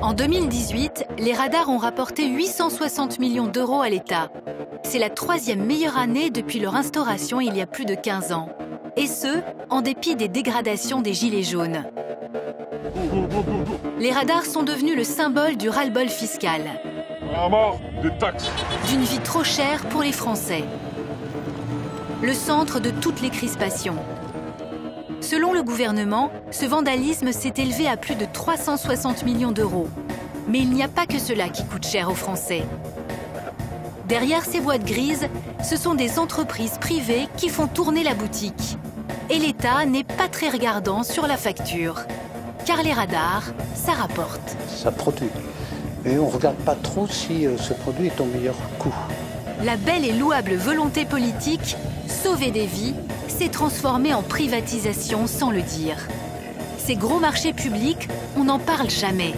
En 2018, les radars ont rapporté 860 millions d'euros à l'État. C'est la 3e meilleure année depuis leur instauration il y a plus de 15 ans. Et ce, en dépit des dégradations des gilets jaunes. Les radars sont devenus le symbole du ras-le-bol fiscal. À mort des taxes. D'une vie trop chère pour les Français. Le centre de toutes les crispations. Selon le gouvernement, ce vandalisme s'est élevé à plus de 360 millions d'euros. Mais il n'y a pas que cela qui coûte cher aux Français. Derrière ces boîtes grises, ce sont des entreprises privées qui font tourner la boutique. Et l'État n'est pas très regardant sur la facture. Car les radars, ça rapporte. Ça produit. Et on ne regarde pas trop si ce produit est au meilleur coût. La belle et louable volonté politique, sauver des vies, s'est transformée en privatisation sans le dire. Ces gros marchés publics, on n'en parle jamais.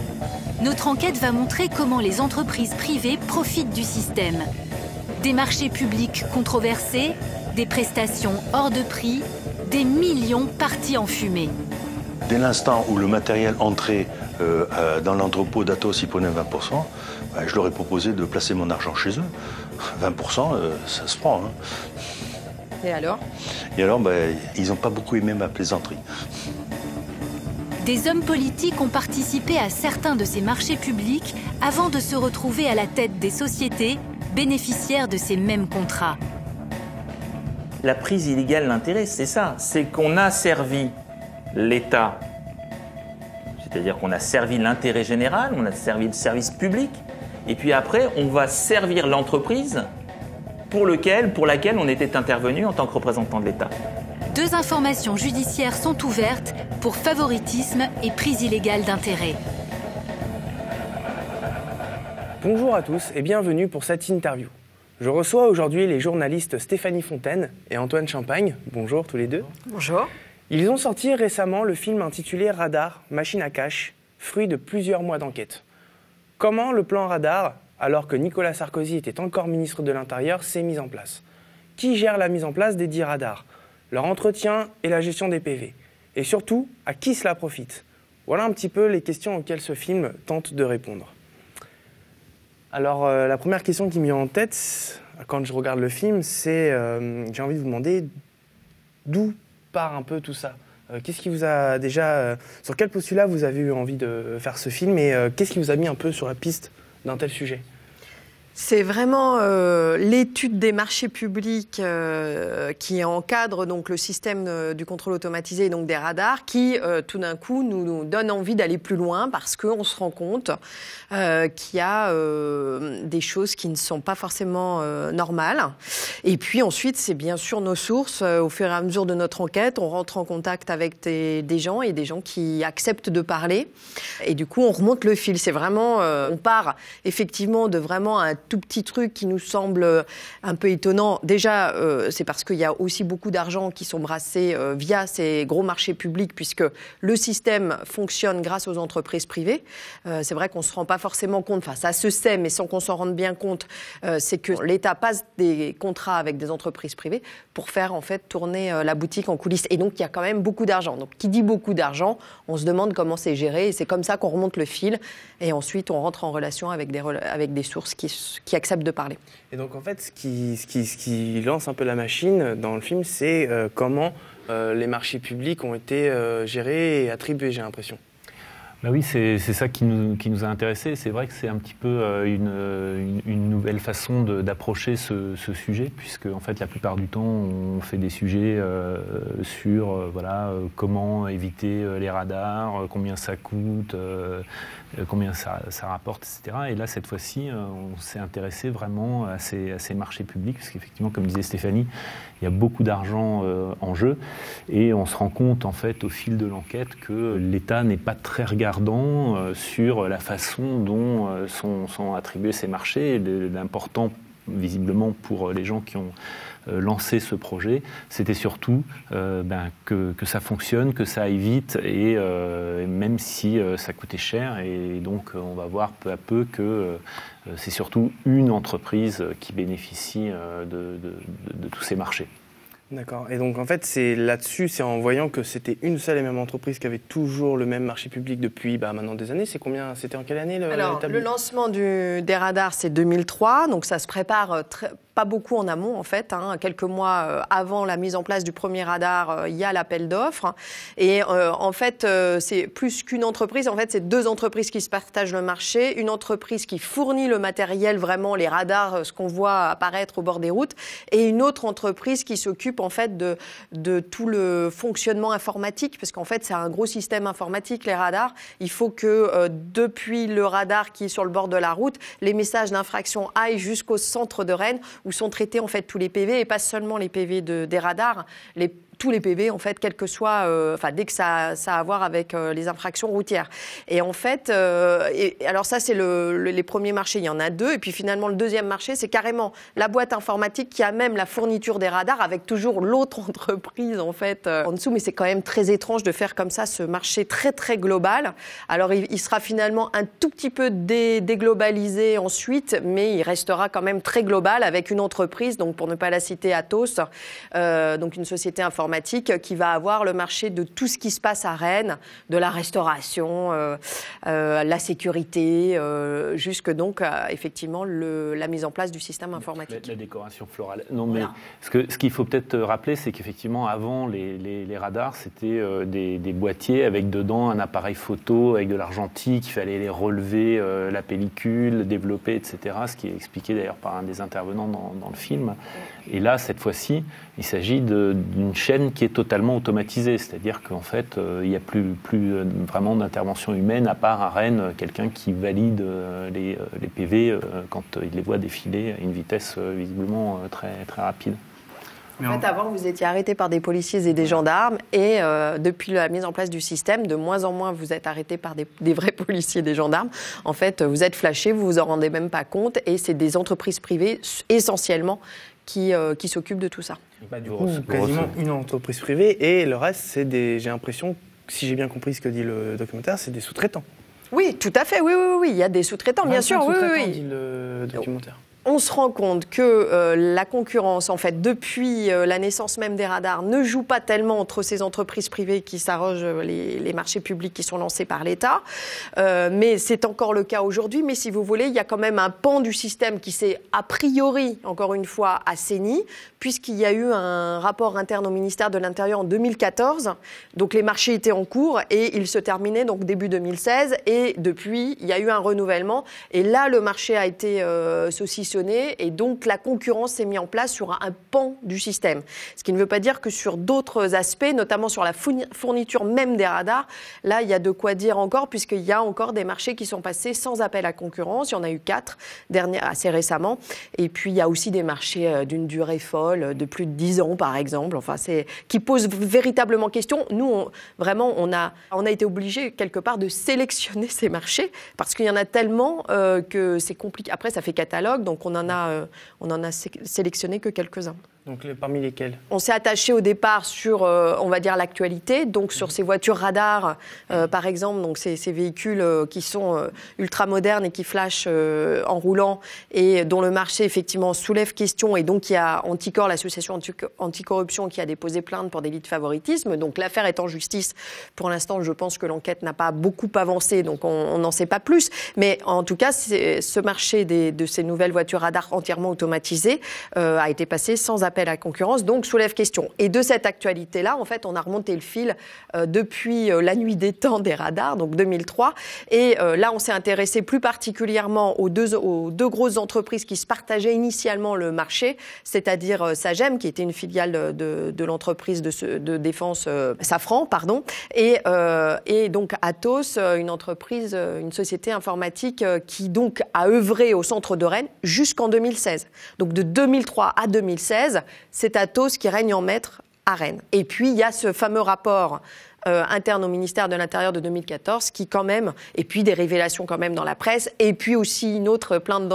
Notre enquête va montrer comment les entreprises privées profitent du système. Des marchés publics controversés, des prestations hors de prix, des millions partis en fumée. Dès l'instant où le matériel entrait dans l'entrepôt d'Atos, il prenait 20%, je leur ai proposé de placer mon argent chez eux. 20%, ça se prend. Hein. Et alors ? Et alors, ils n'ont pas beaucoup aimé ma plaisanterie. Des hommes politiques ont participé à certains de ces marchés publics avant de se retrouver à la tête des sociétés bénéficiaires de ces mêmes contrats. La prise illégale d'intérêt, c'est ça. C'est qu'on a servi l'État, c'est-à-dire qu'on a servi l'intérêt général, on a servi le service public, et puis après, on va servir l'entreprise pour laquelle on était intervenu en tant que représentant de l'État. 2 informations judiciaires sont ouvertes pour favoritisme et prise illégale d'intérêt. Bonjour à tous et bienvenue pour cette interview. Je reçois aujourd'hui les journalistes Stéphanie Fontaine et Antoine Champagne. Bonjour tous les deux. Bonjour. Ils ont sorti récemment le film intitulé Radar, machine à cash, fruit de plusieurs mois d'enquête. Comment le plan Radar, alors que Nicolas Sarkozy était encore ministre de l'Intérieur, s'est mis en place? Qui gère la mise en place des 10 radars? Leur entretien et la gestion des PV? Et surtout, à qui cela profite? Voilà un petit peu les questions auxquelles ce film tente de répondre. Alors, la première question qui me vient en tête, quand je regarde le film, c'est, j'ai envie de vous demander, d'où part un peu tout ça? Qu'est-ce qui vous a déjà... sur quel postulat vous avez eu envie de faire ce film et qu'est-ce qui vous a mis un peu sur la piste d'un tel sujet? C'est vraiment l'étude des marchés publics qui encadre donc le système du contrôle automatisé, donc des radars, qui tout d'un coup nous donne envie d'aller plus loin parce qu'on se rend compte qu'il y a des choses qui ne sont pas forcément normales. Et puis ensuite, c'est bien sûr nos sources. Au fur et à mesure de notre enquête, on rentre en contact avec des gens et des gens qui acceptent de parler. Et du coup, on remonte le fil. C'est vraiment, on part effectivement de vraiment un tout petit truc qui nous semble un peu étonnant. Déjà, c'est parce qu'il y a aussi beaucoup d'argent qui sont brassés via ces gros marchés publics, puisque le système fonctionne grâce aux entreprises privées. C'est vrai qu'on ne se rend pas forcément compte, enfin ça se sait, mais sans qu'on s'en rende bien compte, c'est que l'État passe des contrats avec des entreprises privées pour faire en fait tourner la boutique en coulisses. Et donc, il y a quand même beaucoup d'argent. Donc, qui dit beaucoup d'argent, on se demande comment c'est géré. Et c'est comme ça qu'on remonte le fil. Et ensuite, on rentre en relation avec des sources qui acceptent de parler. Et donc en fait, ce qui lance un peu la machine dans le film, c'est comment les marchés publics ont été gérés et attribués, j'ai l'impression. Bah oui, c'est ça qui nous a intéressés. C'est vrai que c'est un petit peu une nouvelle façon d'approcher ce sujet, puisque en fait la plupart du temps on fait des sujets sur comment éviter les radars, combien ça coûte, combien ça rapporte, etc. Et là cette fois-ci on s'est intéressé vraiment à ces marchés publics, parce qu'effectivement, comme disait Stéphanie, il y a beaucoup d'argent en jeu, et on se rend compte en fait au fil de l'enquête que l'État n'est pas très regardant sur la façon dont sont attribués ces marchés. L'important, visiblement, pour les gens qui ont lancé ce projet, c'était surtout que ça fonctionne, que ça aille vite, et même si ça coûtait cher. Et donc, on va voir peu à peu que c'est surtout une entreprise qui bénéficie de tous ces marchés. D'accord. Et donc, en fait, c'est là-dessus, c'est en voyant que c'était une seule et même entreprise qui avait toujours le même marché public depuis maintenant des années. C'était en quelle année Alors, le lancement des radars, c'est 2003. Donc, ça se prépare pas beaucoup en amont, en fait. Quelques mois avant la mise en place du premier radar, il y a l'appel d'offres. Et en fait, c'est plus qu'une entreprise. En fait, c'est deux entreprises qui se partagent le marché. Une entreprise qui fournit le matériel, vraiment les radars, ce qu'on voit apparaître au bord des routes. Et une autre entreprise qui s'occupe, en fait, de tout le fonctionnement informatique. Parce qu'en fait, c'est un gros système informatique, les radars. Il faut que, depuis le radar qui est sur le bord de la route, les messages d'infraction aillent jusqu'au centre de Rennes, où sont traités en fait tous les PV, et pas seulement les PV des radars, tous les PV, en fait, quel que soit, dès que ça a à voir avec les infractions routières. Et en fait, alors ça, c'est les premiers marchés, il y en a deux. Et puis finalement, le deuxième marché, c'est carrément la boîte informatique qui a même la fourniture des radars, avec toujours l'autre entreprise, en fait, en dessous. Mais c'est quand même très étrange de faire comme ça ce marché très, très global. Alors, il sera finalement un tout petit peu déglobalisé ensuite, mais il restera quand même très global avec une entreprise, donc pour ne pas la citer, Atos, donc une société informatique qui va avoir le marché de tout ce qui se passe à Rennes, de la restauration, la sécurité, jusque donc effectivement la mise en place du système informatique. La décoration florale. Non, mais voilà. Ce qu'il faut peut-être rappeler, c'est qu'effectivement avant les radars, c'était des boîtiers avec dedans un appareil photo avec de l'argentique, il fallait les relever, la pellicule, développer, etc. Ce qui est expliqué d'ailleurs par un des intervenants dans le film. Et là, cette fois-ci, il s'agit d'une chaîne qui est totalement automatisée, c'est-à-dire qu'en fait, il n'y a plus vraiment d'intervention humaine, à part à Rennes, quelqu'un qui valide les PV quand il les voit défiler à une vitesse visiblement très, très rapide. En fait, avant, vous étiez arrêté par des policiers et des gendarmes, et depuis la mise en place du système, de moins en moins, vous êtes arrêté par des vrais policiers et des gendarmes. En fait, vous êtes flashé, vous vous en rendez même pas compte, et c'est des entreprises privées, essentiellement, qui s'occupent de tout ça. Du coup, quasiment une entreprise privée, et le reste, c'est j'ai l'impression, si j'ai bien compris ce que dit le documentaire, c'est des sous-traitants. Oui, tout à fait, oui, il y a des sous-traitants, bien sûr. Oui, dit le documentaire. On se rend compte que la concurrence, en fait, depuis la naissance même des radars, ne joue pas tellement entre ces entreprises privées qui s'arrogent les marchés publics qui sont lancés par l'État. Mais c'est encore le cas aujourd'hui. Mais si vous voulez, il y a quand même un pan du système qui s'est, a priori, encore une fois, assaini, puisqu'il y a eu un rapport interne au ministère de l'Intérieur en 2014. Donc les marchés étaient en cours et ils se terminaient donc début 2016. Et depuis, il y a eu un renouvellement. Et là, le marché a été saucissonné. Et donc, la concurrence s'est mise en place sur un pan du système. Ce qui ne veut pas dire que sur d'autres aspects, notamment sur la fourniture même des radars, là, il y a de quoi dire encore, puisqu'il y a encore des marchés qui sont passés sans appel à concurrence. Il y en a eu 4 assez récemment. Et puis, il y a aussi des marchés d'une durée folle, de plus de 10 ans, par exemple, qui posent véritablement question. Nous, on a été obligés, quelque part, de sélectionner ces marchés, parce qu'il y en a tellement que c'est compliqué. Après, ça fait catalogue, donc on en a sélectionné que quelques-uns. Donc parmi lesquels ? On s'est attaché au départ sur, on va dire, l'actualité, donc sur ces voitures radars, par exemple, donc ces véhicules qui sont ultra modernes et qui flashent en roulant et dont le marché effectivement soulève question, et donc il y a Anticor, l'association anticorruption, qui a déposé plainte pour délit de favoritisme. Donc l'affaire est en justice. Pour l'instant, je pense que l'enquête n'a pas beaucoup avancé, donc on n'en sait pas plus. Mais en tout cas, ce marché de ces nouvelles voitures radars entièrement automatisées a été passé sans appel à concurrence, donc soulève question. Et de cette actualité-là, en fait, on a remonté le fil depuis la nuit des temps des radars, donc 2003. Et là, on s'est intéressé plus particulièrement aux deux grosses entreprises qui se partageaient initialement le marché, c'est-à-dire Sagem, qui était une filiale de l'entreprise de défense Safran, et donc Atos, une société informatique qui donc a œuvré au centre de Rennes jusqu'en 2016. Donc de 2003 à 2016, c'est Atos qui règne en maître à Rennes. Et puis, il y a ce fameux rapport interne au ministère de l'Intérieur de 2014 qui, quand même, et puis des révélations quand même dans la presse, et puis aussi une autre plainte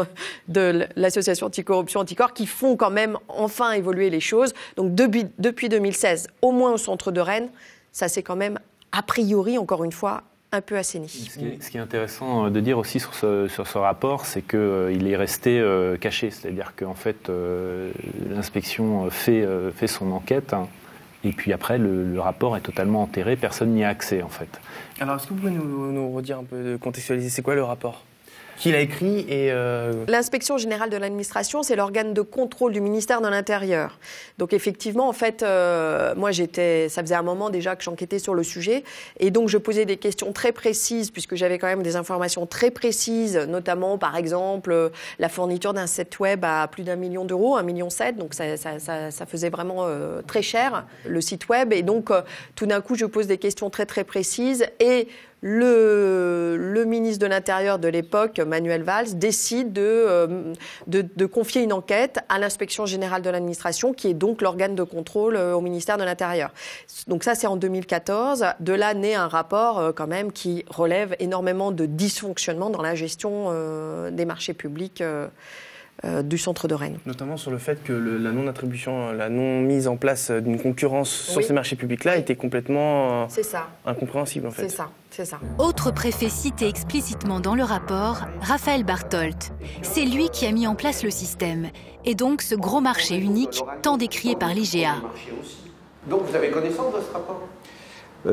de l'association anticorruption Anticor qui font quand même enfin évoluer les choses. Donc, depuis 2016, au moins au centre de Rennes, ça s'est quand même, a priori, encore une fois, un peu assaini. Ce qui est intéressant de dire aussi sur ce rapport, c'est qu'il est resté caché. C'est-à-dire qu'en fait, l'inspection fait son enquête, hein, et puis après, le rapport est totalement enterré, personne n'y a accès en fait. Alors, est-ce que vous pouvez nous redire un peu, contextualiser, c'est quoi le rapport ? Qui l'a écrit et L'inspection générale de l'administration, c'est l'organe de contrôle du ministère de l'Intérieur. Donc effectivement, en fait, moi ça faisait un moment déjà que j'enquêtais sur le sujet, et donc je posais des questions très précises, puisque j'avais quand même des informations très précises, notamment par exemple la fourniture d'un site web à plus d'1 million d'euros, 1,7 million, donc ça faisait vraiment très cher le site web, et donc tout d'un coup je pose des questions très très précises, et le ministre de l'Intérieur de l'époque, Manuel Valls, décide de confier une enquête à l'inspection générale de l'administration, qui est donc l'organe de contrôle au ministère de l'Intérieur. Donc ça, c'est en 2014. De là naît un rapport quand même qui relève énormément de dysfonctionnements dans la gestion des marchés publics du centre de Rennes. Notamment sur le fait que la non-attribution, la non-mise en place d'une concurrence sur ces marchés publics-là était complètement incompréhensible en fait. C'est ça. Autre préfet cité explicitement dans le rapport, Raphaël Bartholdt. C'est lui qui a mis en place le système, et donc ce gros marché unique tant décrié par l'IGA. Donc vous avez connaissance de ce rapport ?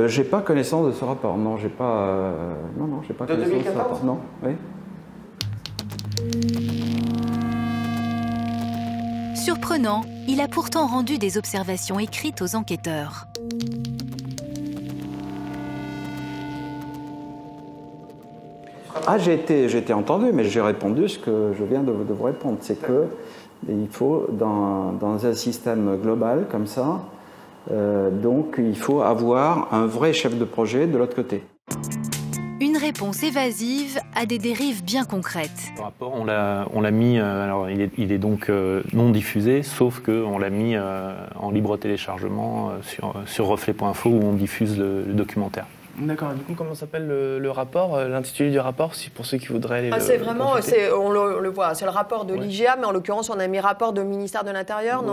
J'ai pas connaissance de ce rapport, non, j'ai pas... j'ai pas de connaissance 2014 de ce rapport, non, oui. Surprenant, il a pourtant rendu des observations écrites aux enquêteurs. J'ai été entendu, mais j'ai répondu ce que je viens de vous répondre. C'est que il faut, dans un système global comme ça, donc il faut avoir un vrai chef de projet de l'autre côté. Une réponse évasive à des dérives bien concrètes. Le rapport, on l'a mis, alors il est donc non diffusé, sauf qu'on l'a mis en libre téléchargement sur reflet.info où on diffuse le documentaire. D'accord, du coup, comment s'appelle le rapport, l'intitulé du rapport, pour ceux qui voudraient aller c'est vraiment, on le voit, c'est le rapport de l'IGA, mais en l'occurrence, on a mis rapport de ministère de l'Intérieur,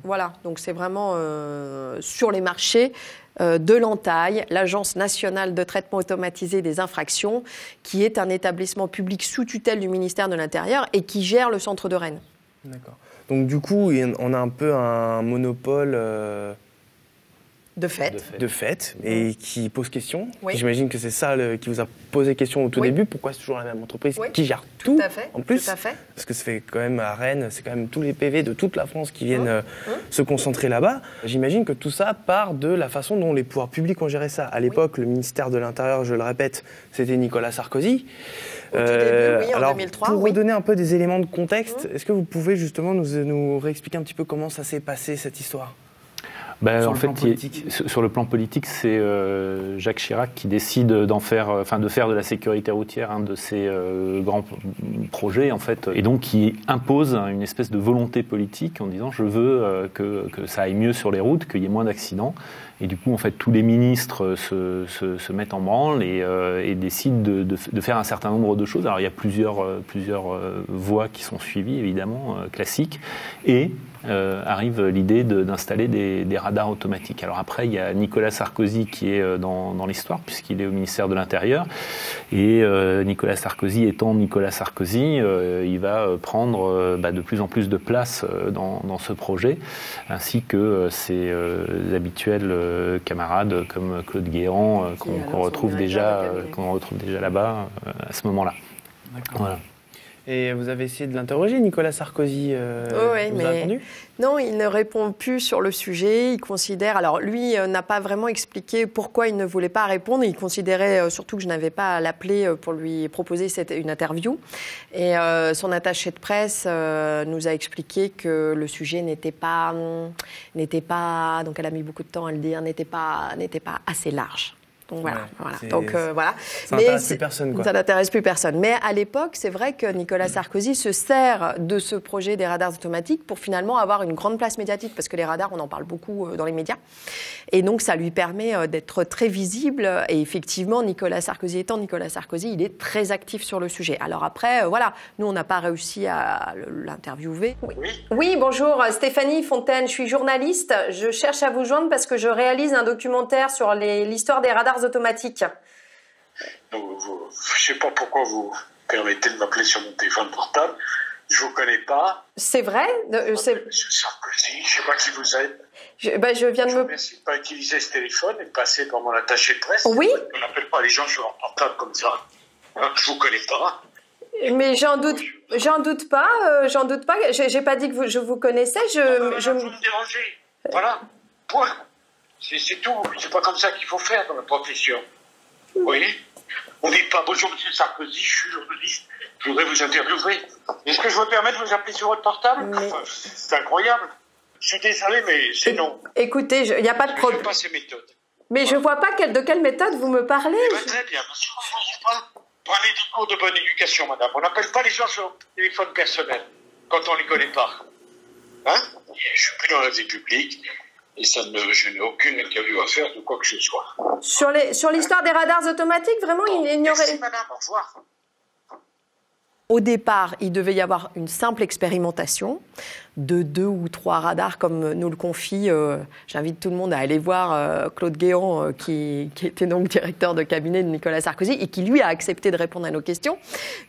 voilà, donc c'est vraiment sur les marchés de l'Antaille, l'Agence nationale de traitement automatisé des infractions, qui est un établissement public sous tutelle du ministère de l'Intérieur et qui gère le centre de Rennes. D'accord. Donc du coup, on a un peu un monopole... De fait, et qui pose question. Oui. J'imagine que c'est ça qui vous a posé question au tout début. Pourquoi c'est toujours la même entreprise qui gère tout tout à fait, en plus tout à fait. Parce que ça fait quand même à Rennes, c'est quand même tous les PV de toute la France qui viennent se concentrer là-bas. J'imagine que tout ça part de la façon dont les pouvoirs publics ont géré ça. À l'époque, le ministère de l'Intérieur, je le répète, c'était Nicolas Sarkozy. Au tout début, en alors, 2003. Pour redonner un peu des éléments de contexte, est-ce que vous pouvez justement nous réexpliquer un petit peu comment ça s'est passé, cette histoire ? Sur le plan politique, c'est Jacques Chirac qui décide de faire de la sécurité routière un de ses grands projets, en fait, et donc qui impose une espèce de volonté politique en disant je veux que ça aille mieux sur les routes, qu'il y ait moins d'accidents. Et du coup, en fait, tous les ministres se mettent en branle et décident de faire un certain nombre de choses. Alors, il y a plusieurs voies qui sont suivies, évidemment, classiques, et arrive l'idée d'installer des radars automatiques. Alors après, il y a Nicolas Sarkozy qui est dans l'histoire, puisqu'il est au ministère de l'Intérieur, et Nicolas Sarkozy étant Nicolas Sarkozy, il va prendre de plus en plus de place dans ce projet, ainsi que ses habituels camarades comme Claude Guéant, qu'on retrouve déjà là-bas à ce moment-là. D'accord. Voilà. Et vous avez essayé de l'interroger, Nicolas Sarkozy, vous a répondu ? Non, il ne répond plus sur le sujet. Il considère... Alors, lui n'a pas vraiment expliqué pourquoi il ne voulait pas répondre. Il considérait surtout que je n'avais pas à l'appeler pour lui proposer une interview. Et son attaché de presse nous a expliqué que le sujet n'était pas... Donc, elle a mis beaucoup de temps à le dire, n'était pas assez large. Donc voilà. Ça n'intéresse plus personne, quoi. Ça n'intéresse plus personne. Mais à l'époque, c'est vrai que Nicolas Sarkozy se sert de ce projet des radars automatiques pour finalement avoir une grande place médiatique, parce que les radars, on en parle beaucoup dans les médias. Et donc, ça lui permet d'être très visible. Et effectivement, Nicolas Sarkozy étant Nicolas Sarkozy, il est très actif sur le sujet. Alors après, nous, on n'a pas réussi à l'interviewer. Oui, bonjour, Stéphanie Fontaine, je suis journaliste. Je cherche à vous joindre parce que je réalise un documentaire sur l'histoire des radars automatiques. Donc, je ne sais pas pourquoi vous permettez de m'appeler sur mon téléphone portable. Je ne vous connais pas. C'est vrai Monsieur Sarkozy, je ne sais pas qui vous êtes. Je viens de vous remercie de ne pas utiliser ce téléphone et de passer par mon attaché de presse. Oui. On n'appelle pas les gens sur leur portable comme ça. Hein, je ne vous connais pas. Mais j'en doute pas. J'ai pas dit que je vous connaissais. Vous me dérangez. Voilà. Point. C'est tout. C'est pas comme ça qu'il faut faire dans la profession. Vous voyez? On ne dit pas bonjour monsieur Sarkozy, je suis journaliste, je voudrais vous interviewer. Est-ce que je me permets de vous appeler sur votre portable? C'est incroyable. Je suis désolé, mais c'est non. Écoutez, il n'y a pas de problème. Je ne sais pas ces méthodes. Mais je ne vois pas de quelle méthode vous me parlez. Très bien, monsieur, prenez des cours de bonne éducation, madame. On n'appelle pas les gens sur téléphone personnel quand on ne les connaît pas. Hein? Je ne suis plus dans la vie publique. Et je n'ai aucune interview à faire de quoi que ce soit. Sur l'histoire des radars automatiques, vraiment, il n'y aurait... Merci, madame, au revoir. Au départ, il devait y avoir une simple expérimentation de 2 ou 3 radars, comme nous le confie. J'invite tout le monde à aller voir Claude Guéant, qui était donc directeur de cabinet de Nicolas Sarkozy, et qui, lui, a accepté de répondre à nos questions.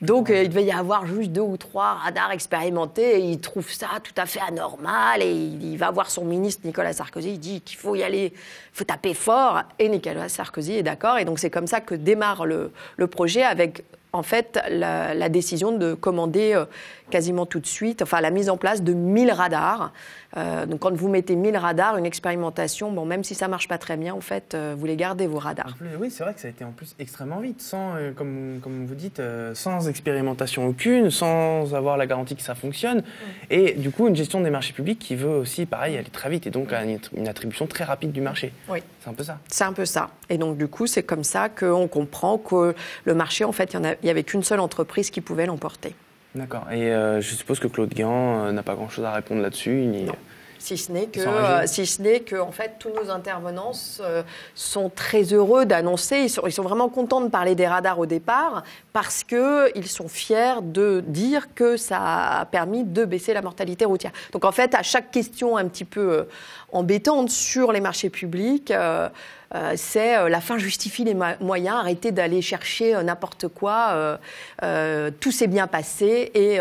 Donc, il devait y avoir juste 2 ou 3 radars expérimentés, et il trouve ça tout à fait anormal, et il va voir son ministre Nicolas Sarkozy, il dit qu'il faut y aller, il faut taper fort, et Nicolas Sarkozy est d'accord, et donc c'est comme ça que démarre le projet avec... En fait, la décision de commander quasiment tout de suite, enfin la mise en place de 1000 radars. Donc quand vous mettez 1000 radars, une expérimentation, bon, même si ça ne marche pas très bien, en fait, vous les gardez, vos radars. Oui, c'est vrai que ça a été en plus extrêmement vite, sans, comme vous dites, sans expérimentation aucune, sans avoir la garantie que ça fonctionne. Et du coup, une gestion des marchés publics qui veut aussi, pareil, aller très vite et donc une attribution très rapide du marché. Oui. C'est un peu ça. C'est un peu ça. Et donc du coup, c'est comme ça qu'on comprend que le marché, en fait, il n'y avait qu'une seule entreprise qui pouvait l'emporter. D'accord. Et je suppose que Claude Guéant n'a pas grand-chose à répondre là-dessus. Si ce n'est que en fait, tous nos intervenants sont très heureux d'annoncer, ils sont vraiment contents de parler des radars au départ, parce qu'ils sont fiers de dire que ça a permis de baisser la mortalité routière. Donc en fait, à chaque question un petit peu embêtante sur les marchés publics, c'est la fin justifie les moyens, arrêtez d'aller chercher n'importe quoi, tout s'est bien passé et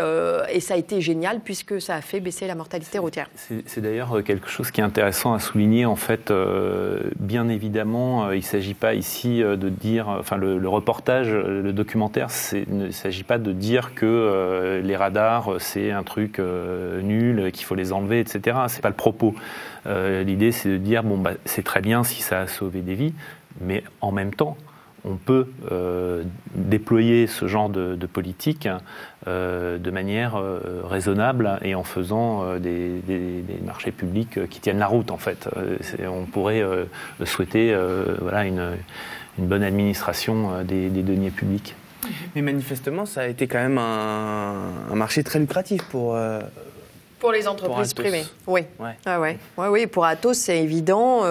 ça a été génial puisque ça a fait baisser la mortalité routière. C'est d'ailleurs quelque chose qui est intéressant à souligner. En fait, bien évidemment, il ne s'agit pas ici de dire, enfin le reportage, le documentaire, il ne s'agit pas de dire que les radars c'est un truc nul, qu'il faut les enlever, etc. C'est pas le propos. L'idée, c'est de dire bon, c'est très bien si ça a sauvé des vies, mais en même temps, on peut déployer ce genre de politique de manière raisonnable et en faisant des marchés publics qui tiennent la route, en fait. On pourrait souhaiter voilà, une bonne administration des deniers publics. Mais manifestement, ça a été quand même un marché très lucratif pour les entreprises privées, oui. Ouais. Ah ouais. Oui, pour Atos, c'est évident.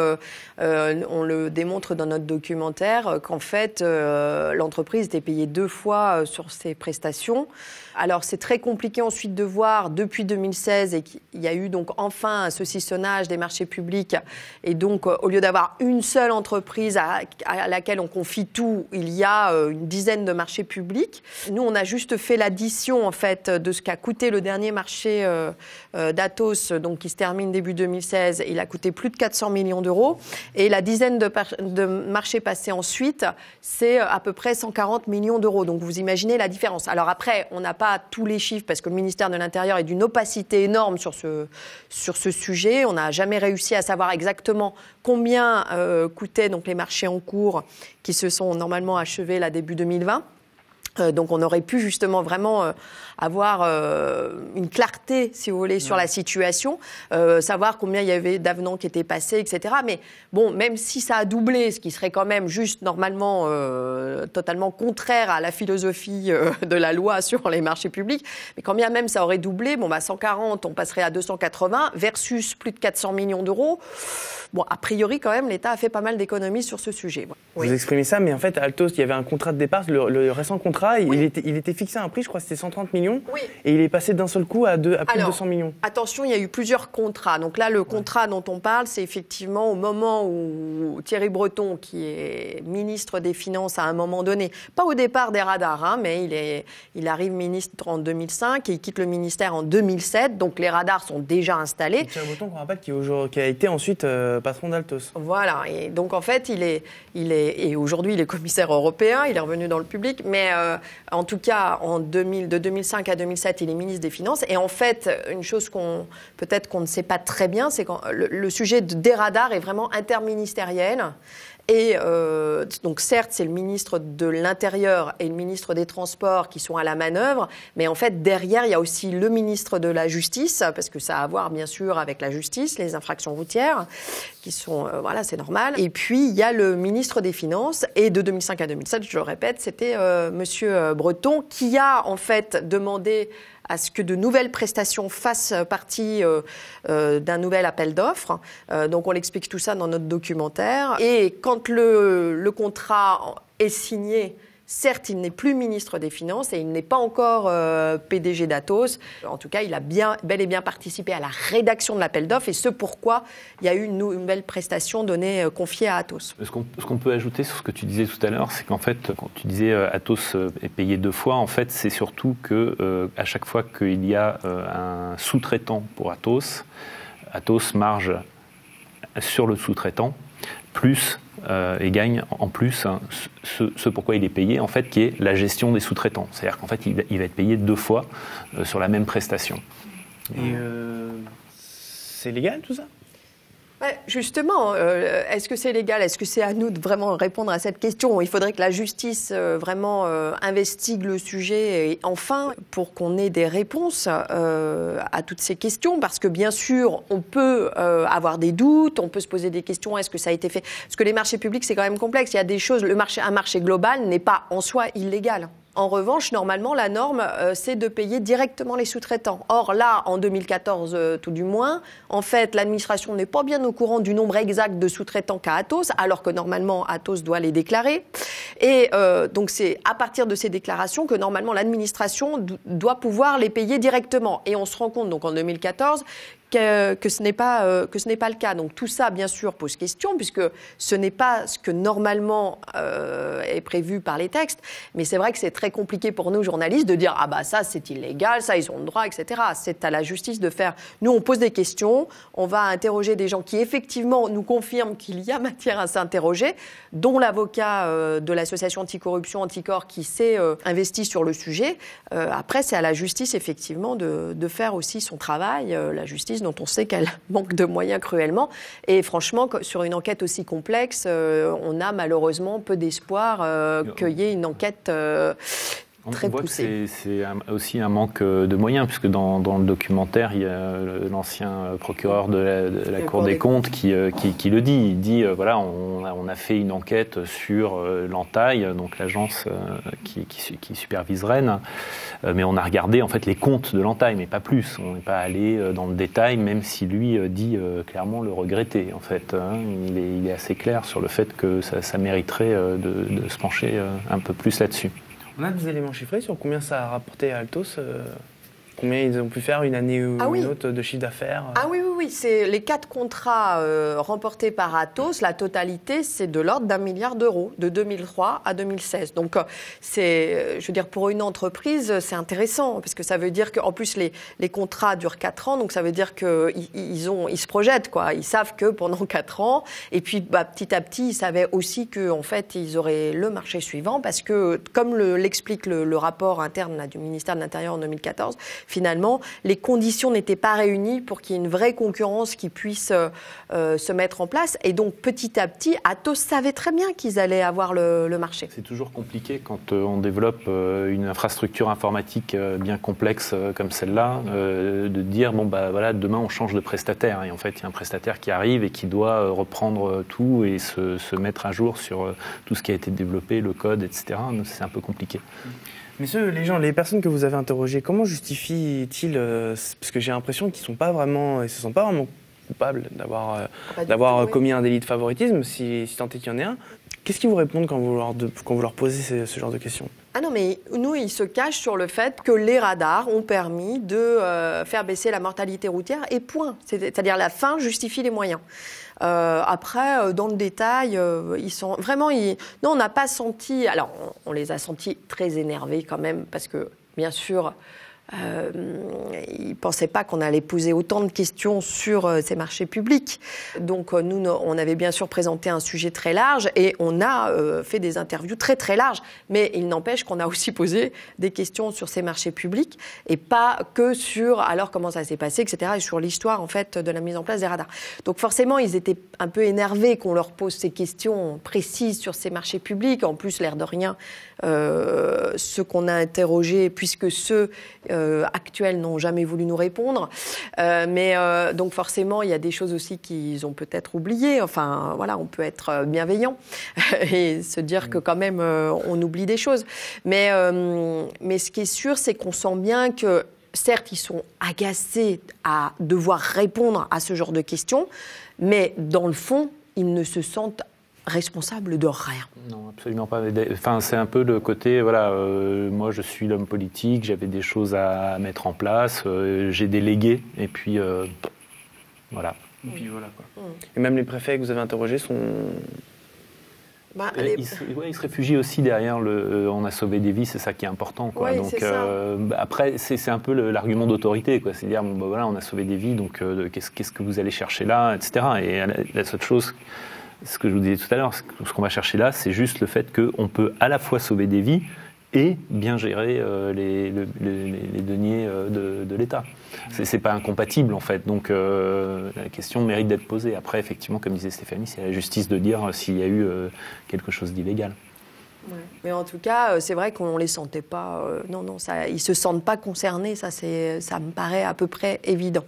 On le démontre dans notre documentaire qu'en fait, l'entreprise était payée 2 fois sur ses prestations. Alors, c'est très compliqué ensuite de voir, depuis 2016, et qu'il y a eu donc enfin un saucissonnage des marchés publics. Et donc, au lieu d'avoir une seule entreprise à laquelle on confie tout, il y a une dizaine de marchés publics. Nous, on a juste fait l'addition, en fait, de ce qu'a coûté le dernier marché d'Atos, donc qui se termine début 2016. Il a coûté plus de 400 millions d'euros. Et la dizaine de marchés passés ensuite, c'est à peu près 140 millions d'euros. Donc, vous imaginez la différence. Alors après, on n'a pas tous les chiffres parce que le ministère de l'Intérieur est d'une opacité énorme sur ce sujet. On n'a jamais réussi à savoir exactement combien coûtaient donc les marchés en cours qui se sont normalement achevés là début 2020. Donc on aurait pu justement vraiment avoir une clarté, si vous voulez, sur la situation, savoir combien il y avait d'avenants qui étaient passés, etc. Mais bon, même si ça a doublé, ce qui serait quand même juste normalement totalement contraire à la philosophie de la loi sur les marchés publics, mais quand bien même ça aurait doublé, 140, on passerait à 280 versus plus de 400 millions d'euros. Bon, a priori, quand même, l'État a fait pas mal d'économies sur ce sujet. Oui. Vous exprimez ça, mais en fait, à Atos, il y avait un contrat de départ. Le récent contrat contrat, il était fixé à un prix, je crois que c'était 130 millions, Oui. et il est passé d'un seul coup à plus de 200 millions. Attention, il y a eu plusieurs contrats. Donc là, le contrat dont on parle, c'est effectivement au moment où Thierry Breton, qui est ministre des Finances à un moment donné, pas au départ des radars, hein, mais il arrive ministre en 2005 et il quitte le ministère en 2007. Donc les radars sont déjà installés. Thierry Breton, qu'on rappelle, qui a été ensuite patron d'Altos. Voilà. Et donc en fait, et aujourd'hui, il est commissaire européen. Il est revenu dans le public, mais en tout cas, de 2005 à 2007, il est ministre des Finances. Et en fait, une chose peut-être qu'on ne sait pas très bien, c'est que le sujet des radars est vraiment interministériel. Et donc certes, c'est le ministre de l'Intérieur et le ministre des Transports qui sont à la manœuvre, mais en fait, derrière, il y a aussi le ministre de la Justice, parce que ça a à voir, bien sûr, avec la justice, les infractions routières, qui sont, voilà, c'est normal. Et puis, il y a le ministre des Finances, et de 2005 à 2007, je le répète, c'était Monsieur Breton, qui a, en fait, demandé à ce que de nouvelles prestations fassent partie d'un nouvel appel d'offres. Donc on l'explique tout ça dans notre documentaire. Et quand le contrat est signé, certes, il n'est plus ministre des Finances et il n'est pas encore PDG d'Atos. En tout cas, il a bel et bien participé à la rédaction de l'appel d'offres et ce pourquoi il y a eu une nouvelle prestation confiée à Atos. Ce qu'on peut ajouter sur ce que tu disais tout à l'heure, c'est qu'en fait, quand tu disais Atos est payé 2 fois, en fait, c'est surtout que à chaque fois qu'il y a un sous-traitant pour Atos marge sur le sous-traitant, plus et gagne en plus ce pourquoi il est payé, en fait, qui est la gestion des sous-traitants. C'est-à-dire qu'en fait, il va être payé 2 fois sur la même prestation. Et c'est légal tout ça ? Ouais, justement, est-ce que c'est légal ? Est-ce que c'est à nous de vraiment répondre à cette question ? Il faudrait que la justice vraiment investigue le sujet et enfin pour qu'on ait des réponses à toutes ces questions. Parce que bien sûr, on peut avoir des doutes, on peut se poser des questions. Est-ce que ça a été fait ? Parce que les marchés publics, c'est quand même complexe. Il y a des choses. Un marché global n'est pas en soi illégal. En revanche, normalement, la norme, c'est de payer directement les sous-traitants. Or, là, en 2014, tout du moins, en fait, l'administration n'est pas bien au courant du nombre exact de sous-traitants qu'a Atos, alors que normalement, Atos doit les déclarer. Et donc, c'est à partir de ces déclarations que, normalement, l'administration doit pouvoir les payer directement. Et on se rend compte, donc, en 2014, que ce n'est pas le cas. Donc tout ça, bien sûr, pose question, puisque ce n'est pas ce que normalement est prévu par les textes. Mais c'est vrai que c'est très compliqué pour nous, journalistes, de dire « Ah bah ça, c'est illégal, ça, ils ont le droit, etc. » C'est à la justice de faire. Nous, on pose des questions, on va interroger des gens qui, effectivement, nous confirment qu'il y a matière à s'interroger, dont l'avocat de l'association anticorruption, Anticor, qui s'est investi sur le sujet. Après, c'est à la justice, effectivement, de faire aussi son travail. La justice dont on sait qu'elle manque de moyens cruellement. Et franchement, sur une enquête aussi complexe, on a malheureusement peu d'espoir qu'il y ait une enquête très poussée. On voit que c'est aussi un manque de moyens, puisque dans le documentaire, il y a l'ancien procureur de la Cour des comptes qui le dit. Il dit, voilà, on a fait une enquête sur l'Entaille, donc l'agence qui supervise Rennes, mais on a regardé en fait les comptes de l'Entaille, mais pas plus. On n'est pas allé dans le détail, même si lui dit clairement le regretter. En fait, il est assez clair sur le fait que ça mériterait de se pencher un peu plus là-dessus. On a des éléments chiffrés sur combien ça a rapporté à Altos Combien ils ont pu faire une année ou une autre de chiffre d'affaires Oui. C'est les 4 contrats remportés par Atos. La totalité, c'est de l'ordre d'1 milliard d'euros, de 2003 à 2016. Donc, je veux dire, pour une entreprise, c'est intéressant, parce que ça veut dire qu'en plus, les contrats durent 4 ans, donc ça veut dire qu'ils se projettent, quoi. Ils savent que pendant 4 ans, et puis petit à petit, ils savaient aussi qu'en fait, ils auraient le marché suivant, parce que, comme l'explique le rapport interne là, du ministère de l'Intérieur en 2014, finalement, les conditions n'étaient pas réunies pour qu'il y ait une vraie concurrence qui puisse se mettre en place. Et donc, petit à petit, Atos savait très bien qu'ils allaient avoir le marché. C'est toujours compliqué quand on développe une infrastructure informatique bien complexe comme celle-là, de dire, bon, bah voilà, demain, on change de prestataire. Et en fait, il y a un prestataire qui arrive et qui doit reprendre tout et se mettre à jour sur tout ce qui a été développé, le code, etc. C'est un peu compliqué. Messieurs, les personnes que vous avez interrogées, comment justifient-ils, parce que j'ai l'impression qu'ils ne se sentent pas vraiment coupables d'avoir commis un délit de favoritisme, si tant est qu'il y en ait un. Qu'est-ce qu'ils vous répondent quand vous leur posez ce genre de questions ? Ah non, mais nous, ils se cachent sur le fait que les radars ont permis de faire baisser la mortalité routière et point. C'est-à-dire la fin justifie les moyens. Après, dans le détail, ils sont vraiment... Non, on n'a pas senti... Alors, on les a sentis très énervés quand même, parce que, bien sûr... ils ne pensaient pas qu'on allait poser autant de questions sur ces marchés publics. Donc nous, on avait bien sûr présenté un sujet très large et on a fait des interviews très très larges. Mais il n'empêche qu'on a aussi posé des questions sur ces marchés publics et pas que sur alors comment ça s'est passé, etc. et sur l'histoire en fait de la mise en place des radars. Donc forcément, ils étaient un peu énervés qu'on leur pose ces questions précises sur ces marchés publics. En plus, l'air de rien, ceux qu'on a interrogés, puisque ceux actuels n'ont jamais voulu nous répondre. Donc forcément, il y a des choses aussi qu'ils ont peut-être oubliées. Enfin, voilà, on peut être bienveillant et se dire que quand même, on oublie des choses. Mais ce qui est sûr, c'est qu'on sent bien que, certes, ils sont agacés à devoir répondre à ce genre de questions, mais dans le fond, ils ne se sentent responsable de rien. Non, absolument pas. Enfin, c'est un peu le côté, voilà, moi je suis l'homme politique, j'avais des choses à mettre en place, j'ai délégué, et puis voilà. Et puis voilà, quoi. Et même les préfets que vous avez interrogés sont... Ils se réfugient aussi derrière on a sauvé des vies, c'est ça qui est important, quoi. Oui, donc après, c'est un peu l'argument d'autorité, quoi. C'est dire, bon, voilà, on a sauvé des vies, donc qu'est-ce que vous allez chercher là, etc. Et la seule chose... Ce que je vous disais tout à l'heure, ce qu'on va chercher là, c'est juste le fait qu'on peut à la fois sauver des vies et bien gérer les deniers de l'État. C'est pas incompatible, en fait. Donc la question mérite d'être posée. Après, effectivement, comme disait Stéphanie, c'est à la justice de dire s'il y a eu quelque chose d'illégal. Ouais. Mais en tout cas, c'est vrai qu'on ne les sentait pas. Ils ne se sentent pas concernés, ça me paraît à peu près évident.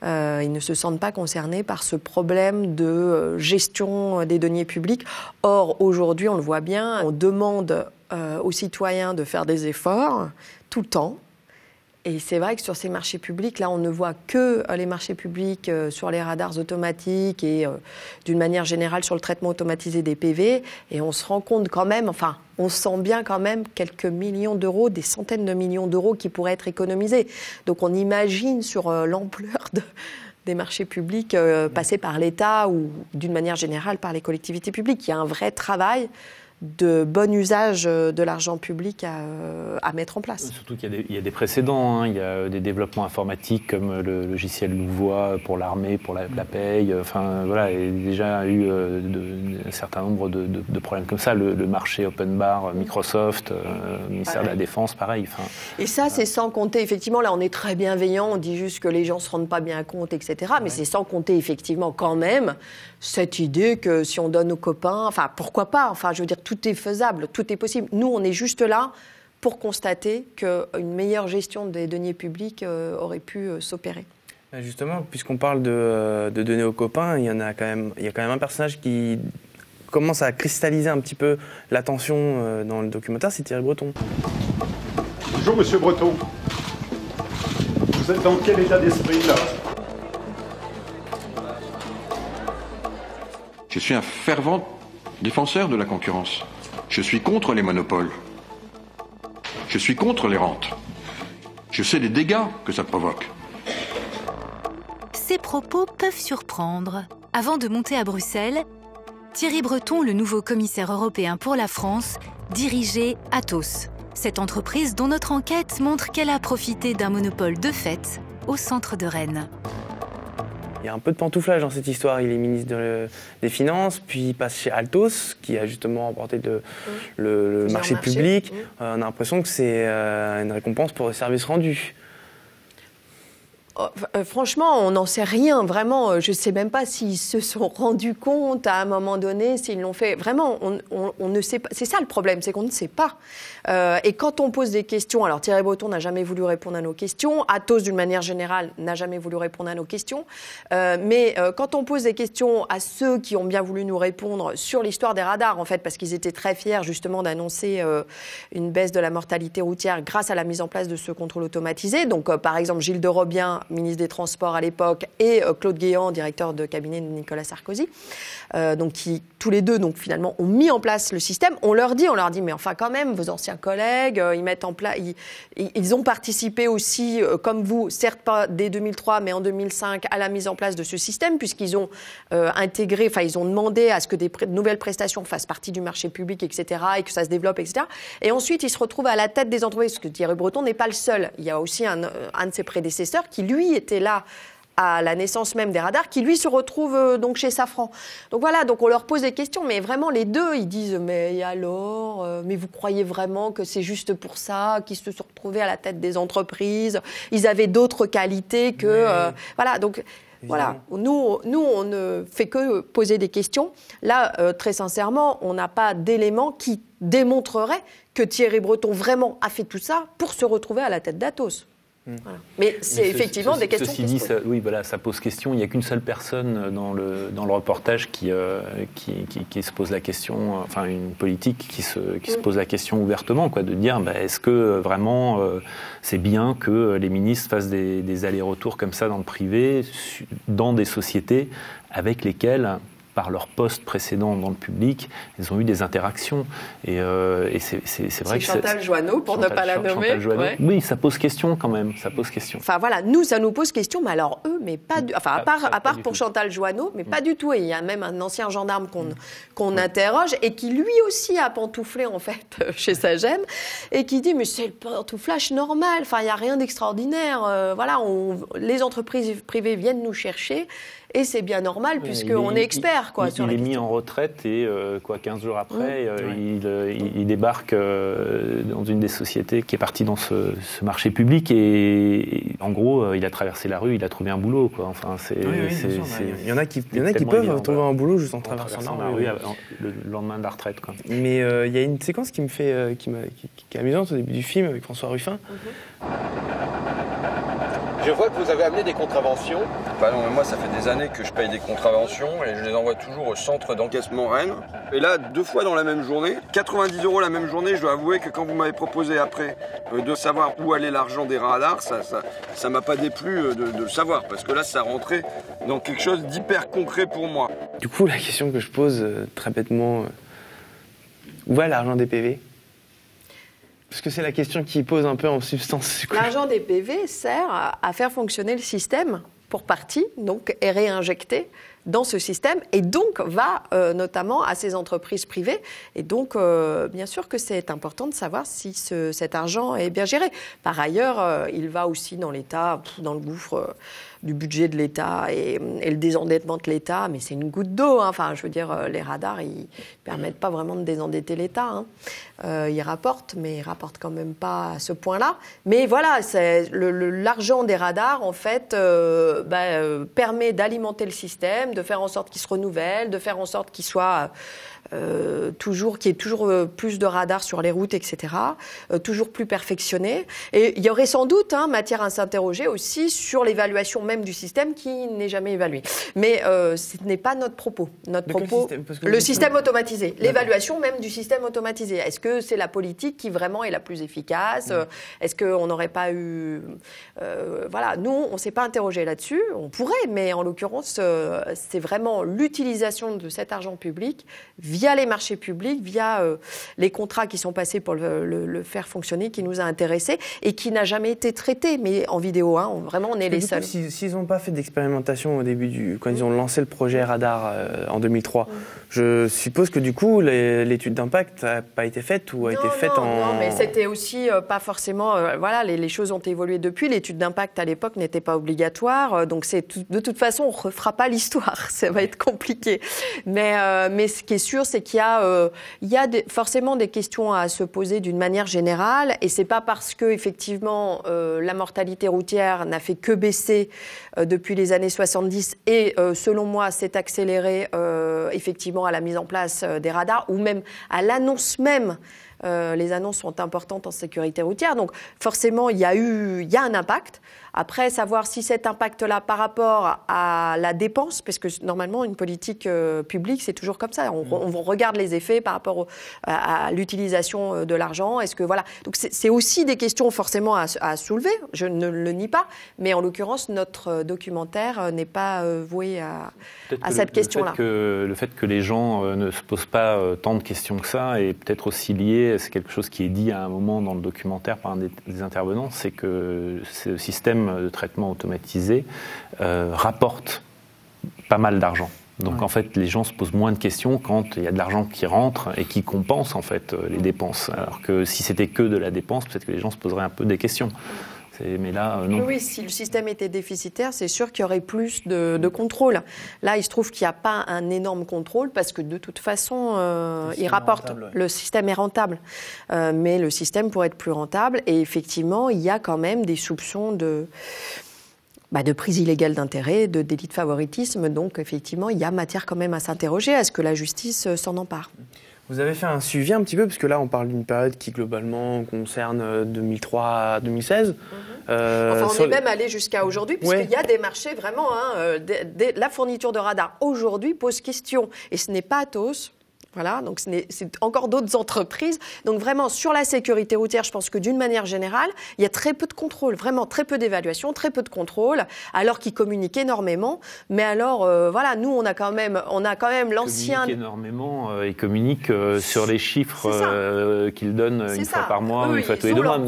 Ils ne se sentent pas concernés par ce problème de gestion des deniers publics. Or, aujourd'hui, on le voit bien, on demande aux citoyens de faire des efforts tout le temps. Et c'est vrai que sur ces marchés publics, là, on ne voit que les marchés publics sur les radars automatiques et d'une manière générale sur le traitement automatisé des PV. Et on se rend compte quand même, enfin, on sent bien quand même quelques millions d'euros, des centaines de millions d'euros qui pourraient être économisés. Donc on imagine sur l'ampleur des marchés publics passés par l'État ou d'une manière générale par les collectivités publiques. Il y a un vrai travail de bon usage de l'argent public à mettre en place. Surtout qu'il y a des précédents, hein. Il y a des développements informatiques comme le logiciel Louvois pour l'armée, pour la paye. Enfin, voilà, il y a déjà eu un certain nombre de problèmes comme ça. Le marché open bar, Microsoft, ministère de la Défense, pareil. Enfin, et ça, c'est sans compter, effectivement, là on est très bienveillant, on dit juste que les gens ne se rendent pas bien compte, etc. Mais c'est sans compter, effectivement, quand même, cette idée que si on donne aux copains, enfin, pourquoi pas, enfin, je veux dire, tout est faisable, tout est possible. Nous, on est juste là pour constater qu'une meilleure gestion des deniers publics aurait pu s'opérer. Justement, puisqu'on parle de donner aux copains, il y a quand même un personnage qui commence à cristalliser un petit peu l'attention dans le documentaire, c'est Thierry Breton. Bonjour, monsieur Breton. Vous êtes dans quel état d'esprit, là ? Je suis un fervent défenseur de la concurrence. Je suis contre les monopoles. Je suis contre les rentes. Je sais les dégâts que ça provoque. Ces propos peuvent surprendre. Avant de monter à Bruxelles, Thierry Breton, le nouveau commissaire européen pour la France, dirigeait Atos, cette entreprise dont notre enquête montre qu'elle a profité d'un monopole de fait au centre de Rennes. Il y a un peu de pantouflage dans cette histoire. Il est ministre des Finances, puis il passe chez Altos, qui a justement remporté le marché public. On a l'impression que c'est une récompense pour les services rendus. Franchement, on n'en sait rien, vraiment. Je ne sais même pas s'ils se sont rendus compte à un moment donné, s'ils l'ont fait. Vraiment, on ne sait pas. C'est ça le problème, c'est qu'on ne sait pas. Et quand on pose des questions, alors Thierry Breton n'a jamais voulu répondre à nos questions, Atos, d'une manière générale, n'a jamais voulu répondre à nos questions. Mais quand on pose des questions à ceux qui ont bien voulu nous répondre sur l'histoire des radars, en fait, parce qu'ils étaient très fiers justement d'annoncer une baisse de la mortalité routière grâce à la mise en place de ce contrôle automatisé. Donc, par exemple, Gilles de Robien, ministre des Transports à l'époque, et Claude Guéant, directeur de cabinet de Nicolas Sarkozy, donc qui tous les deux donc finalement ont mis en place le système. On leur dit mais enfin quand même vos anciens collègues, ils mettent en place, ils ont participé aussi comme vous, certes pas dès 2003 mais en 2005 à la mise en place de ce système puisqu'ils ont intégré, enfin ils ont demandé à ce que des nouvelles prestations fassent partie du marché public, etc. et que ça se développe, etc. Et ensuite ils se retrouvent à la tête des entreprises, parce que Thierry Breton n'est pas le seul. Il y a aussi un de ses prédécesseurs qui lui était là à la naissance même des radars, qui lui se retrouve donc chez Safran. Donc voilà, donc on leur pose des questions, mais vraiment les deux, ils disent mais et alors, mais vous croyez vraiment que c'est juste pour ça qu'ils se sont retrouvés à la tête des entreprises, ils avaient d'autres qualités que voilà, donc voilà, nous on ne fait que poser des questions. Là, très sincèrement, on n'a pas d'éléments qui démontreraient que Thierry Breton vraiment a fait tout ça pour se retrouver à la tête d'Atos. Voilà. Mais c'est effectivement des questions qui se posent. Oui, voilà, ça pose question. Il n'y a qu'une seule personne dans le reportage qui se pose la question, enfin une politique qui se pose la question ouvertement, quoi, de dire est-ce que vraiment c'est bien que les ministres fassent des allers-retours comme ça dans le privé, dans des sociétés avec lesquelles, par leur poste précédent dans le public, ils ont eu des interactions. Et c'est vrai que Chantal Joanneau, pour ne pas la nommer. Ouais. Oui, ça pose question quand même, ça pose question. Enfin voilà, nous, ça nous pose question, mais alors eux, mais pas du... Enfin, à part pour Chantal Joanneau, mais pas du tout. Et il y a même un ancien gendarme qu'on interroge et qui lui aussi a pantouflé, en fait, chez Sagem, et qui dit, mais c'est le pantouflage normal, enfin, il n'y a rien d'extraordinaire. Voilà, les entreprises privées viennent nous chercher. Et c'est bien normal, puisqu'on est expert. Il est mis en retraite et 15 jours après, il débarque dans une des sociétés qui est partie dans ce marché public. Et en gros, il a traversé la rue, il a trouvé un boulot. Quoi. Enfin, il y en a qui peuvent trouver un boulot juste en traversant la rue. Le lendemain de la retraite. Quoi. Mais il y a une séquence qui est amusante au début du film avec François Ruffin. Je vois que vous avez amené des contraventions. Bah non, mais moi ça fait des années que je paye des contraventions et je les envoie toujours au centre d'encaissement Rennes. Et là, 2 fois dans la même journée, 90 € la même journée, je dois avouer que quand vous m'avez proposé après de savoir où allait l'argent des radars, ça m'a pas déplu de le savoir, parce que là ça rentrait dans quelque chose d'hyper concret pour moi. Du coup, la question que je pose très bêtement, où va l'argent des PV ? Parce que c'est la question qui pose un peu en substance. L'argent des PV sert à faire fonctionner le système pour partie, donc est réinjecté dans ce système et donc va notamment à ces entreprises privées. Et donc, bien sûr que c'est important de savoir si cet argent est bien géré. Par ailleurs, il va aussi dans l'État, dans le gouffre du budget de l'État et le désendettement de l'État, mais c'est une goutte d'eau. Hein. Enfin, je veux dire, les radars, ils permettent pas vraiment de désendetter l'État. Hein. Ils rapportent, mais ils rapportent quand même pas à ce point-là. Mais voilà, c'est l'argent des radars, en fait, permet d'alimenter le système, de faire en sorte qu'il se renouvelle, de faire en sorte qu'il soit qu'il y ait toujours plus de radars sur les routes, etc., toujours plus perfectionné. Et il y aurait sans doute matière à s'interroger aussi sur l'évaluation même du système qui n'est jamais évalué. Mais ce n'est pas notre propos. Notre propos, le système automatisé, l'évaluation même du système automatisé. Est-ce que c'est la politique qui vraiment est la plus efficace ? Est-ce qu'on n'aurait pas eu... voilà, nous, on ne s'est pas interrogé là-dessus. On pourrait, mais en l'occurrence, c'est vraiment l'utilisation de cet argent public via les marchés publics, via les contrats qui sont passés pour le faire fonctionner, qui nous a intéressés et qui n'a jamais été traité, mais en vidéo. Vraiment, on est les seuls. S'ils n'ont pas fait d'expérimentation au début, quand ils ont lancé le projet Radar en 2003, je suppose que du coup, l'étude d'impact n'a pas été faite ou a été faite en... Non, mais c'était aussi pas forcément... voilà, les choses ont évolué depuis. L'étude d'impact, à l'époque, n'était pas obligatoire. Donc, de toute façon, on ne refera pas l'histoire. Ça va être compliqué. Mais ce qui est sûr, c'est qu'il y a forcément des questions à se poser d'une manière générale. Et ce n'est pas parce que, effectivement, la mortalité routière n'a fait que baisser depuis les années 70 et, selon moi, s'est accélérée, effectivement, à la mise en place des radars ou même à l'annonce même les annonces sont importantes en sécurité routière. Donc forcément, il y a un impact. Après, savoir si cet impact-là par rapport à la dépense, parce que normalement, une politique publique, c'est toujours comme ça. On regarde les effets par rapport à l'utilisation de l'argent. Est-ce que voilà. Donc c'est aussi des questions forcément à soulever. Je ne le nie pas, mais en l'occurrence, notre documentaire n'est pas voué à cette question-là. Le fait que les gens ne se posent pas tant de questions que ça est peut-être aussi lié. C'est quelque chose qui est dit à un moment dans le documentaire par un des intervenants, c'est que ce système de traitement automatisé rapporte pas mal d'argent. Donc en fait, les gens se posent moins de questions quand il y a de l'argent qui rentre et qui compense en fait les dépenses. Alors que si c'était que de la dépense, peut-être que les gens se poseraient un peu des questions. Mais là, non. Oui, si le système était déficitaire, c'est sûr qu'il y aurait plus de contrôle. Là, il se trouve qu'il n'y a pas un énorme contrôle parce que de toute façon, il rapporte. Le système est rentable. Mais le système pourrait être plus rentable. Et effectivement, il y a quand même des soupçons de prise illégale d'intérêt, de délit de favoritisme. Donc, effectivement, il y a matière quand même à s'interroger. Est-ce que la justice s'en empare ? Vous avez fait un suivi un petit peu, parce que là, on parle d'une période qui, globalement, concerne 2003 à 2016. On est même allé jusqu'à aujourd'hui, puisqu'il y a des marchés vraiment... la fourniture de radars aujourd'hui pose question. Et ce n'est pas Atos. Voilà, donc c'est encore d'autres entreprises. Donc vraiment, sur la sécurité routière, je pense que d'une manière générale, il y a très peu de contrôle, vraiment très peu d'évaluation, très peu de contrôle, alors qu'ils communiquent énormément. Mais alors, voilà, nous, on a quand même l'ancien... Ils communiquent énormément, ils communiquent sur les chiffres qu'ils donnent une fois par mois, une fois tous les 2 mois.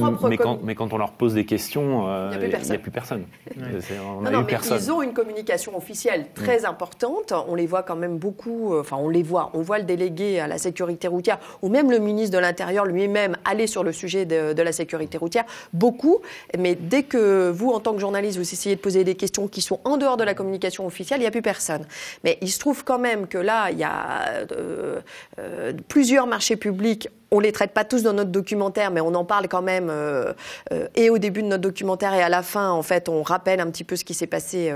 Mais quand on leur pose des questions, il n'y a plus personne. Ils ont une communication officielle très importante. On les voit quand même beaucoup, on voit le délégué à la sécurité routière, ou même le ministre de l'Intérieur lui-même aller sur le sujet de la sécurité routière, beaucoup. Mais dès que vous, en tant que journaliste, vous essayez de poser des questions qui sont en dehors de la communication officielle, il n'y a plus personne. Mais il se trouve quand même que là, il y a plusieurs marchés publics. On ne les traite pas tous dans notre documentaire, mais on en parle quand même et au début de notre documentaire et à la fin, en fait, on rappelle un petit peu ce qui s'est passé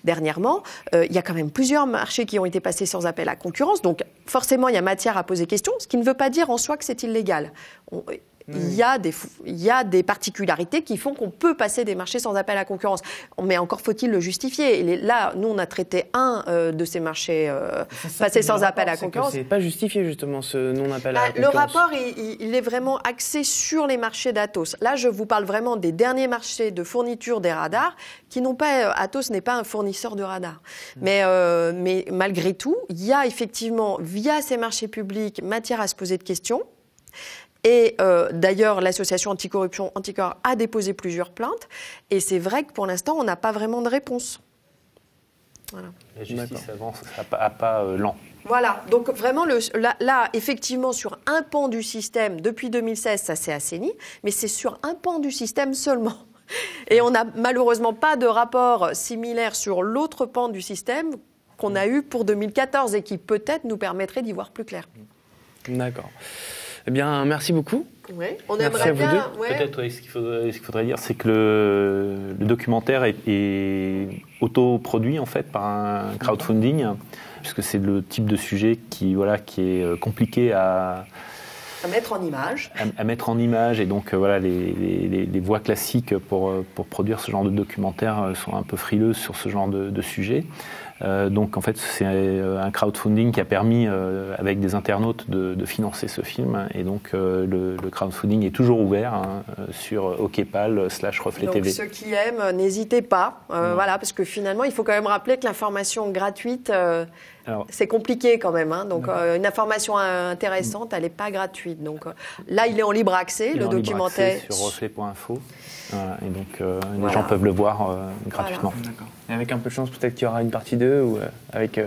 dernièrement. Il y a quand même plusieurs marchés qui ont été passés sans appel à concurrence, donc forcément, il y a matière à poser question, ce qui ne veut pas dire en soi que c'est illégal. Il y a des particularités qui font qu'on peut passer des marchés sans appel à concurrence. Mais encore faut-il le justifier. Et là, nous, on a traité un de ces marchés passés sans appel à concurrence. C'est pas justifié, justement, ce non-appel à concurrence. Le rapport, il est vraiment axé sur les marchés d'Atos. Là, je vous parle vraiment des derniers marchés de fourniture des radars qui n'ont pas... Atos n'est pas un fournisseur de radars. Mais malgré tout, il y a effectivement, via ces marchés publics, matière à se poser de questions. Et d'ailleurs, l'association anticorruption Anticor a déposé plusieurs plaintes. Et c'est vrai que pour l'instant, on n'a pas vraiment de réponse. Voilà. La justice avance à pas lent. Voilà, donc vraiment, là, effectivement, sur un pan du système, depuis 2016, ça s'est assaini, mais c'est sur un pan du système seulement. Et on n'a malheureusement pas de rapport similaire sur l'autre pan du système qu'on a eu pour 2014 et qui peut-être nous permettrait d'y voir plus clair. D'accord. Eh bien, merci beaucoup. Oui, on aimerait bien. Peut-être ce qu'il faudrait dire, c'est que le documentaire est autoproduit en fait par un crowdfunding, puisque c'est le type de sujet qui est compliqué à mettre en image. À mettre en image, et donc les voies classiques pour produire ce genre de documentaire sont un peu frileuses sur ce genre de sujet. Donc en fait c'est un crowdfunding qui a permis avec des internautes de financer ce film, et donc le crowdfunding est toujours ouvert sur okpal/reflet TV. Donc ceux qui aiment, n'hésitez pas, voilà, parce que finalement il faut quand même rappeler que l'information gratuite c'est compliqué quand même, donc une information intéressante elle n'est pas gratuite, donc là il est en libre accès, le documentaire sur reflet.info. Voilà, et donc les gens peuvent le voir gratuitement. Voilà. D'accord. Et avec un peu de chance, peut-être qu'il y aura une partie 2 ou avec de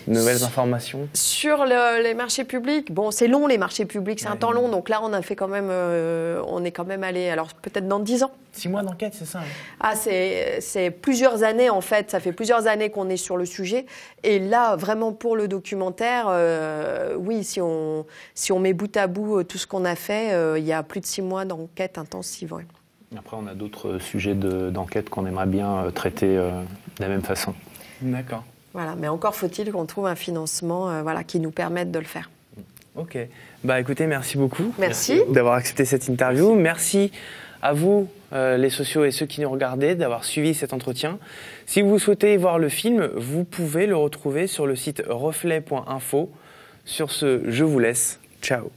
nouvelles informations. Sur les marchés publics, bon, c'est long les marchés publics, c'est un temps long, donc là on a fait quand même, on est quand même allé, alors peut-être dans 10 ans. 6 mois d'enquête, c'est ça? Ah, c'est plusieurs années en fait, ça fait plusieurs années qu'on est sur le sujet, et là vraiment pour le documentaire, oui, si on met bout à bout tout ce qu'on a fait, il y a plus de 6 mois d'enquête intensive. Ouais. Après, on a d'autres sujets d'enquête qu'on aimerait bien traiter de la même façon. D'accord. Voilà, mais encore faut-il qu'on trouve un financement qui nous permette de le faire. Ok. Bah écoutez, merci beaucoup. Merci. D'avoir accepté cette interview. Merci à vous, les sociaux et ceux qui nous regardaient, d'avoir suivi cet entretien. Si vous souhaitez voir le film, vous pouvez le retrouver sur le site reflet.info. Sur ce, je vous laisse. Ciao.